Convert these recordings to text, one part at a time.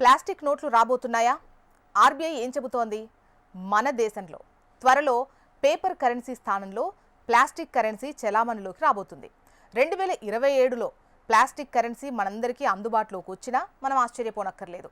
Plastic నోట్లు రాబోతున్నాయా? RBI ఏం చెబుతోంది? మన దేశంలో త్వరలో పేపర్ కరెన్సీ స్థానంలో ప్లాస్టిక్ కరెన్సీ చెలామణిలోకి రాబోతుంది. 2027లో ప్లాస్టిక్ కరెన్సీ మనందరికీ అందుబాటులోకి వచ్చినా మనం ఆశ్చర్యపోనక్కర్లేదు.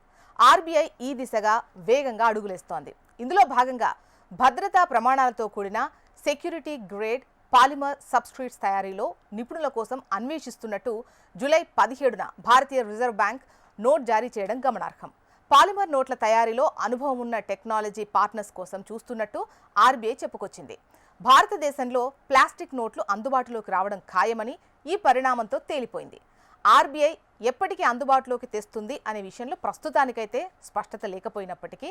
ఆర్బీఐ ఈ దిశగా వేగంగా అడుగులేస్తోంది. ఇందులో భాగంగా భద్రతా ప్రమాణాలతో కూడిన సెక్యూరిటీ గ్రేడ్ పాలిమర్ సబ్స్ట్రేట్స్ తయారీలో నిపుణుల కోసం అన్వేషిస్తున్నట్టు జూలై 17న భారతీయ రిజర్వ్ బ్యాంక్ నోట్ జారీ చేయడం గమనార్హం. పాలిమర్ నోట్ల తయారీలో అనుభవం ఉన్న టెక్నాలజీ పార్ట్నర్స్ కోసం చూస్తున్నట్టు ఆర్బీఐ చెప్పుకొచ్చింది. భారతదేశంలో ప్లాస్టిక్ నోట్లు అందుబాటులోకి రావడం ఖాయమని ఈ పరిణామంతో తేలిపోయింది. ఆర్బీఐ ఎప్పటికీ అందుబాటులోకి తెస్తుంది అనే విషయంలో ప్రస్తుతానికైతే స్పష్టత లేకపోయినప్పటికీ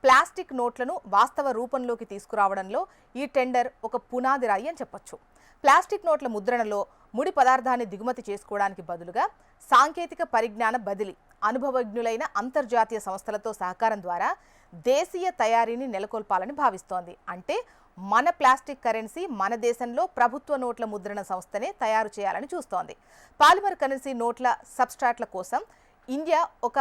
ప్లాస్టిక్ నోట్లను వాస్తవ రూపంలోకి తీసుకురావడంలో ఈ టెండర్ ఒక పునాది రాయి అని చెప్పొచ్చు. ప్లాస్టిక్ నోట్ల ముద్రణలో ముడి పదార్థాన్ని దిగుమతి చేసుకోవడానికి బదులుగా సాంకేతిక పరిజ్ఞాన బదిలీ, అనుభవజ్ఞులైన అంతర్జాతీయ సంస్థలతో సహకారం ద్వారా దేశీయ తయారీని నెలకొల్పాలని భావిస్తోంది. అంటే మన ప్లాస్టిక్ కరెన్సీ మన దేశంలో ప్రభుత్వ నోట్ల ముద్రణ సంస్థనే తయారు చేయాలని చూస్తోంది. పాలిమర్ కరెన్సీ నోట్ల సబ్స్ట్రాట్ల కోసం ఇండియా ఒక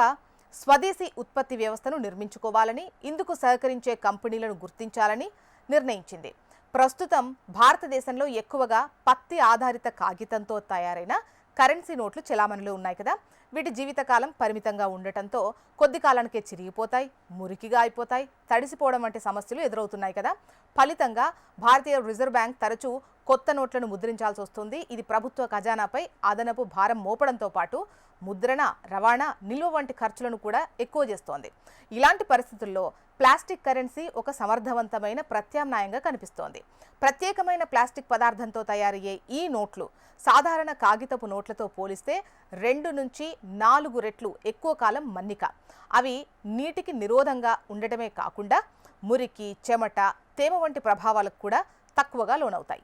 స్వదేశీ ఉత్పత్తి వ్యవస్థను నిర్మించుకోవాలని, ఇందుకు సహకరించే కంపెనీలను గుర్తించాలని నిర్ణయించింది. ప్రస్తుతం భారతదేశంలో ఎక్కువగా పత్తి ఆధారిత కాగితంతో తయారైన కరెన్సీ నోట్లు చెలామణిలో ఉన్నాయి కదా. వీటి జీవితకాలం పరిమితంగా ఉండటంతో కొద్ది కాలానికే చిరిగిపోతాయి, మురికిగా అయిపోతాయి, తడిసిపోవడం వంటి సమస్యలు ఎదురవుతున్నాయి కదా. ఫలితంగా భారతీయ రిజర్వ్ బ్యాంక్ తరచూ కొత్త నోట్లను ముద్రించాల్సి వస్తుంది. ఇది ప్రభుత్వ ఖజానాపై అదనపు భారం మోపడంతో పాటు ముద్రణ, రవాణా, నిల్వ వంటి ఖర్చులను కూడా ఎక్కువ చేస్తోంది. ఇలాంటి పరిస్థితుల్లో ప్లాస్టిక్ కరెన్సీ ఒక సమర్థవంతమైన ప్రత్యామ్నాయంగా కనిపిస్తోంది. ప్రత్యేకమైన ప్లాస్టిక్ పదార్థంతో తయారయ్యే ఈ నోట్లు సాధారణ కాగితపు నోట్లతో పోలిస్తే 2 నుంచి 4 రెట్లు ఎక్కువ కాలం మన్నిక. అవి నీటికి నిరోధంగా ఉండటమే కాకుండా మురికి, చెమట, తేమ వంటి ప్రభావాలకు కూడా తక్కువగా లోనవుతాయి.